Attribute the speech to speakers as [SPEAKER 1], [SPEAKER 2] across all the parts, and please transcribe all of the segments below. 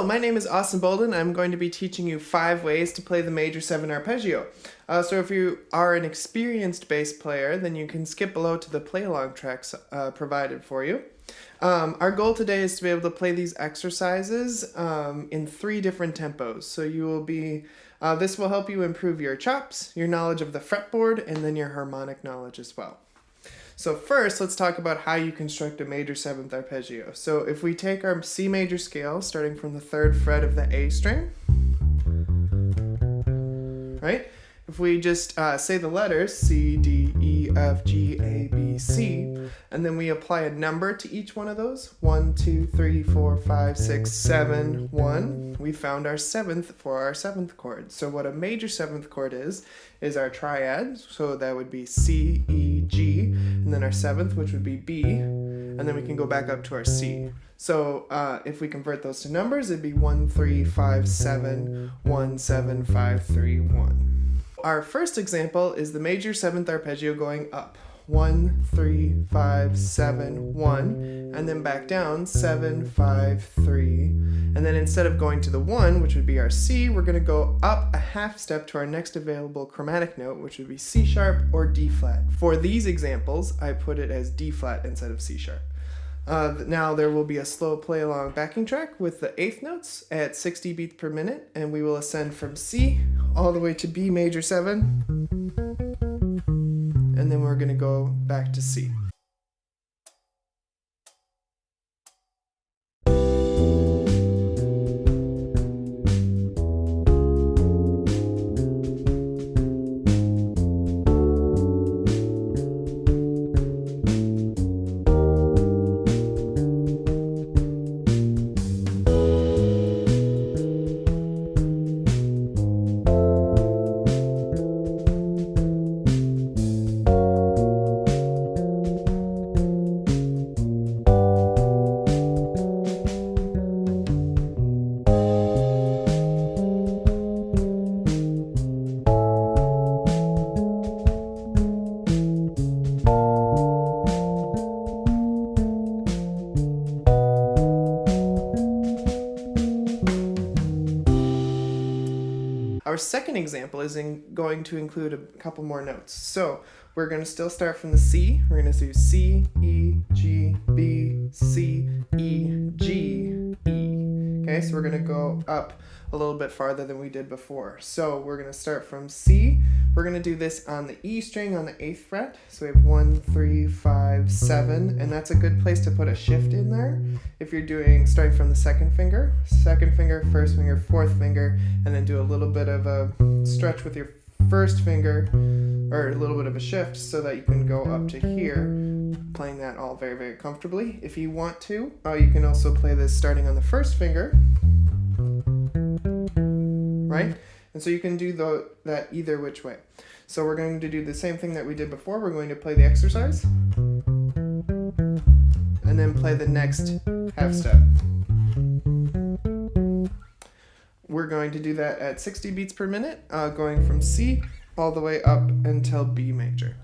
[SPEAKER 1] my name is Austin Bolden. I'm going to be teaching you 5 ways to play the major 7 arpeggio. So if you are an experienced bass player, then you can skip below to the play-along tracks provided for you. Our goal today is to be able to play these exercises in 3 different tempos. So you will be, this will help you improve your chops, your knowledge of the fretboard, and then your harmonic knowledge as well. So first, let's talk about how you construct a major 7th arpeggio. So if we take our C major scale, starting from the 3rd fret of the A string, right? If we just say the letters C, D, E, F, G, A, B, C, and then we apply a number to each one of those, 1, 2, 3, 4, 5, 6, 7, 1, we found our 7th for our 7th chord. So what a major 7th chord is our triad, so that would be C, E, G, and then our 7th, which would be B, and then we can go back up to our C. So if we convert those to numbers, it'd be 1, 3, 5, 7, 1, 7, 5, 3, 1. Our first example is the major 7th arpeggio going up. 1, 3, 5, 7, 1, and then back down, 7, 5, 3. And then instead of going to the 1, which would be our C, we're going to go up a half step to our next available chromatic note, which would be C sharp or D flat. For these examples, I put it as D flat instead of C sharp. Now there will be a slow play along backing track with the 8th notes at 60 beats per minute, and we will ascend from C all the way to B major 7, and then we're going to go back to C. Our second example is going to include a couple more notes. So we're going to still start from the C. We're going to do C, E, G, B, C, E, G, E. Okay, so we're going to go up a little bit farther than we did before. So we're going to start from C. We're going to do this on the E string on the 8th fret. So we have 1, 3, 5, 7, and that's a good place to put a shift in there. If you're starting from the 2nd finger, 1st finger, 4th finger, and then do a little bit of a stretch with your 1st finger, or a little bit of a shift so that you can go up to here, playing that all very, very comfortably. If you want to, you can also play this starting on the 1st finger, right? And so you can do that either which way. So we're going to do the same thing that we did before. We're going to play the exercise, and then play the next half step. We're going to do that at 60 beats per minute, going from C all the way up until B major.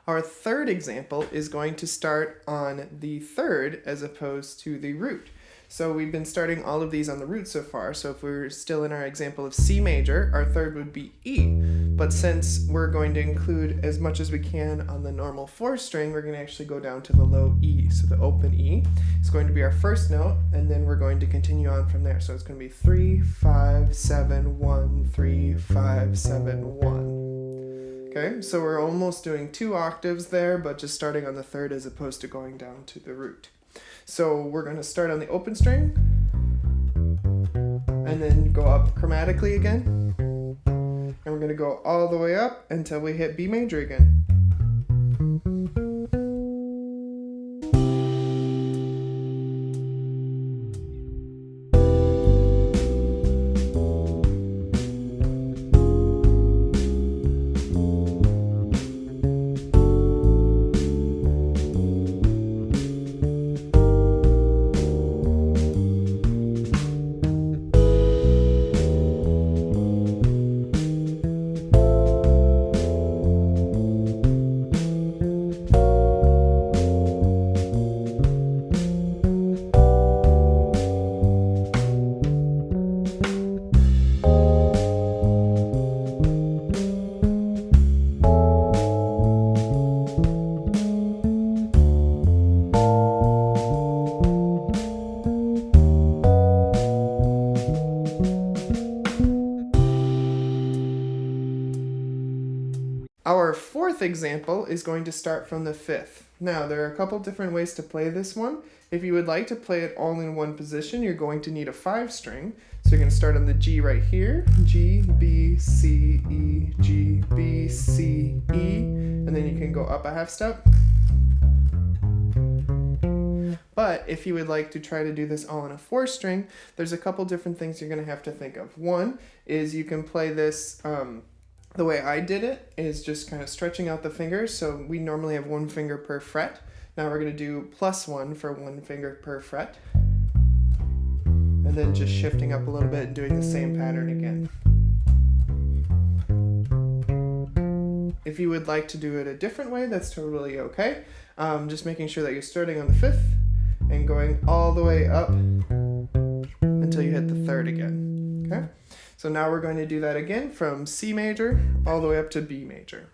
[SPEAKER 1] Our third example is going to start on the 3rd as opposed to the root. So we've been starting all of these on the root so far. So if we're still in our example of C major, our third would be E. But since we're going to include as much as we can on the normal 4th string, we're going to actually go down to the low E. So the open E is going to be our first note, and then we're going to continue on from there. So it's going to be 3, 5, 7, 1, 3, 5, 7, 1. Okay, so we're almost doing 2 octaves there, but just starting on the 3rd as opposed to going down to the root. So we're going to start on the open string and then go up chromatically again. And we're going to go all the way up until we hit B major again. Our 4th example is going to start from the 5th. Now, there are a couple different ways to play this one. If you would like to play it all in one position, you're going to need a 5 string. So you're going to start on the G right here, G, B, C, E, G, B, C, E, and then you can go up a half step. But if you would like to try to do this all in a 4 string, there's a couple different things you're going to have to think of. One is you can play this the way I did it is just kind of stretching out the fingers. So we normally have 1 finger per fret. Now we're going to do +1 for 1 finger per fret. And then just shifting up a little bit and doing the same pattern again. If you would like to do it a different way, that's totally okay. Just making sure that you're starting on the 5th and going all the way up until you hit the 3rd again. Okay? So now we're going to do that again from C major all the way up to B major.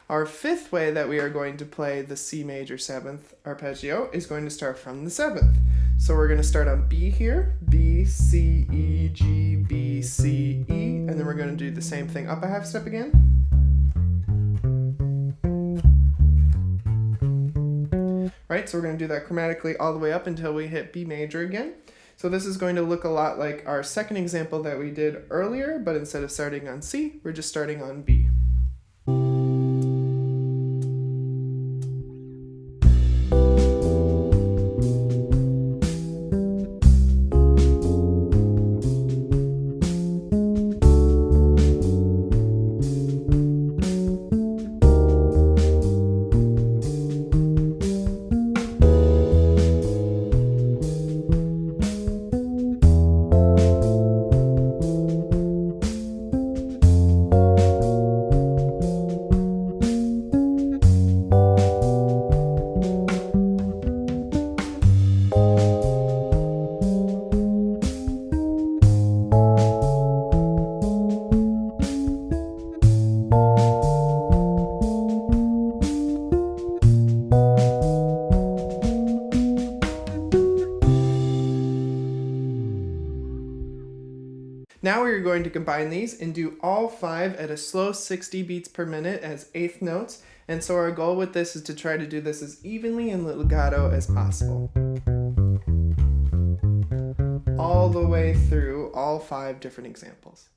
[SPEAKER 1] Our 5th way that we are going to play the C major 7th arpeggio is going to start from the 7th. So we're going to start on B here, B, C, E, G, B, C, E, and then we're going to do the same thing up a half step again. Right, so we're going to do that chromatically all the way up until we hit B major again. So this is going to look a lot like our second example that we did earlier, but instead of starting on C, we're just starting on B. we're going to combine these and do all 5 at a slow 60 beats per minute as eighth notes. And so our goal with this is to try to do this as evenly and legato as possible. All the way through all 5 different examples.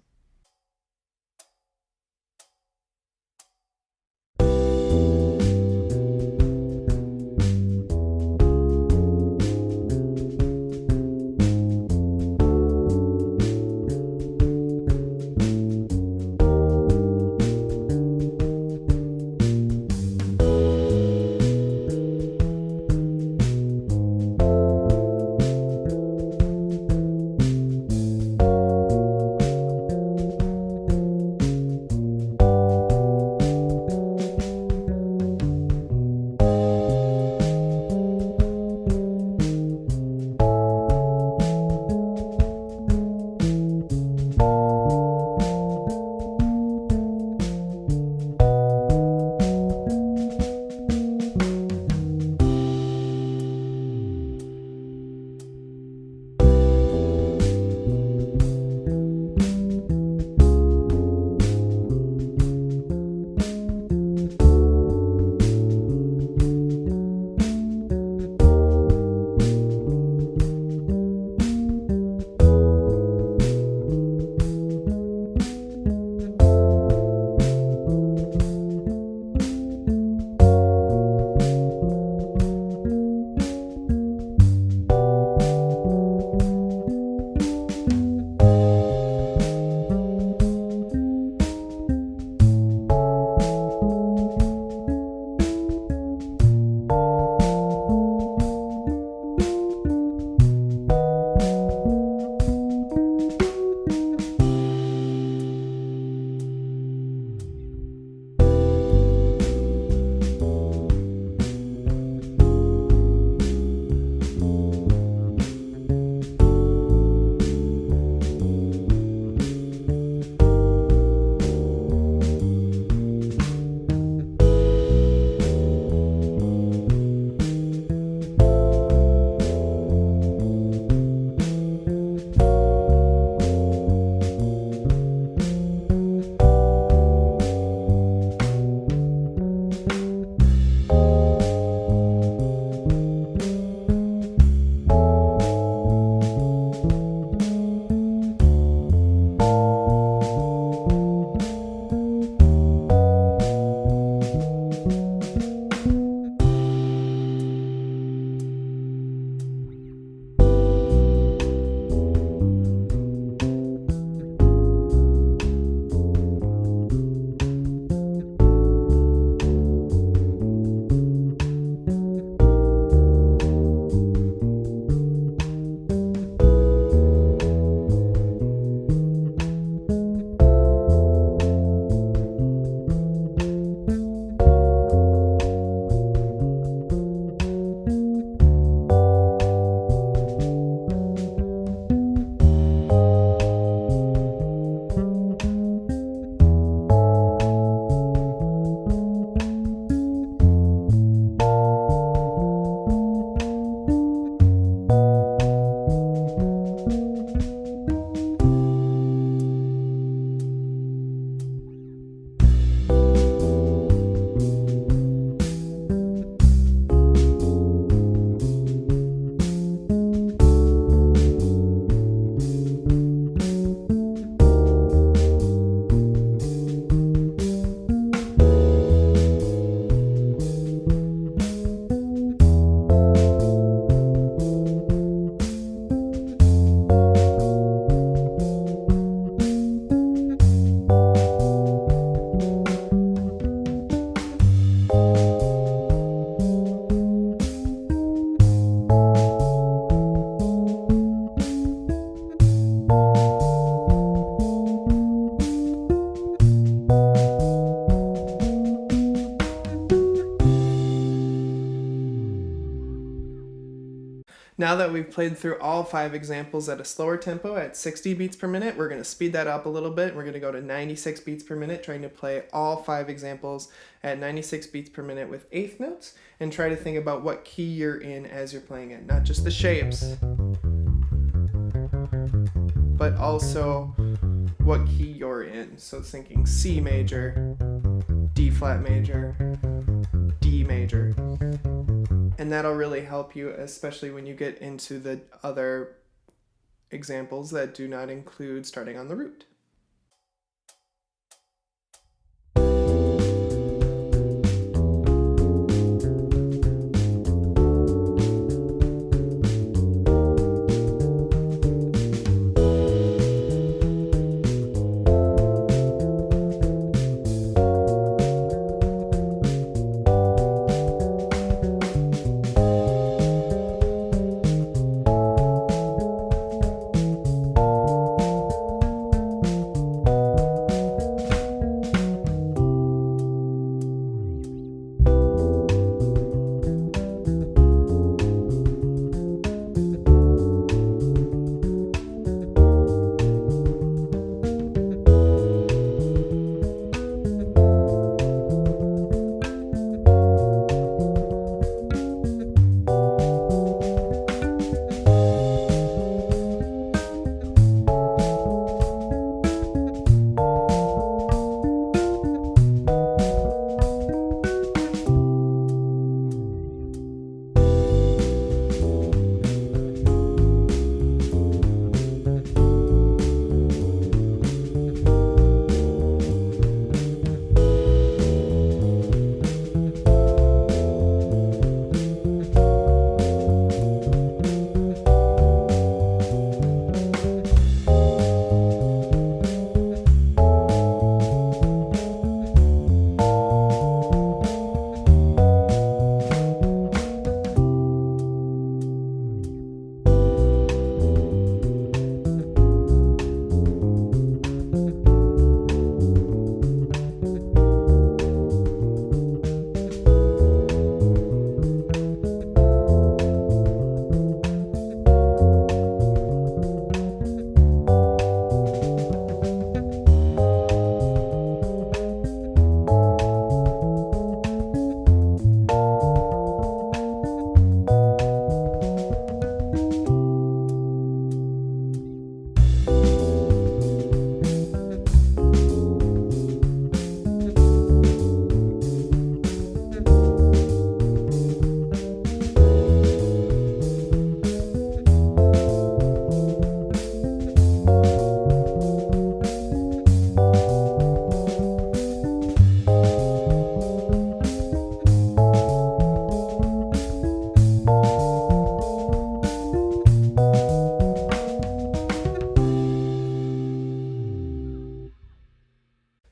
[SPEAKER 1] Now that we've played through all 5 examples at a slower tempo at 60 beats per minute, we're going to speed that up a little bit. We're going to go to 96 beats per minute, trying to play all 5 examples at 96 beats per minute with eighth notes, and try to think about what key you're in as you're playing it. Not just the shapes, but also what key you're in. So it's thinking C major, D flat major, D major. And that'll really help you, especially when you get into the other examples that do not include starting on the root.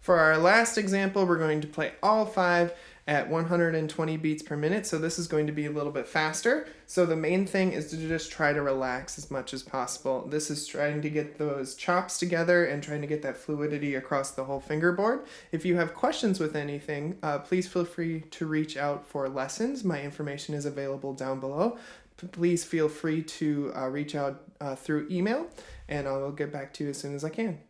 [SPEAKER 1] For our last example, we're going to play all 5 at 120 beats per minute, so this is going to be a little bit faster. So the main thing is to just try to relax as much as possible. This is trying to get those chops together and trying to get that fluidity across the whole fingerboard. If you have questions with anything, please feel free to reach out for lessons. My information is available down below. Please feel free to reach out through email, and I will get back to you as soon as I can.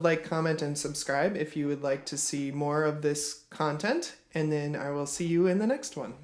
[SPEAKER 1] Like, comment, and subscribe if you would like to see more of this content, and then I will see you in the next one.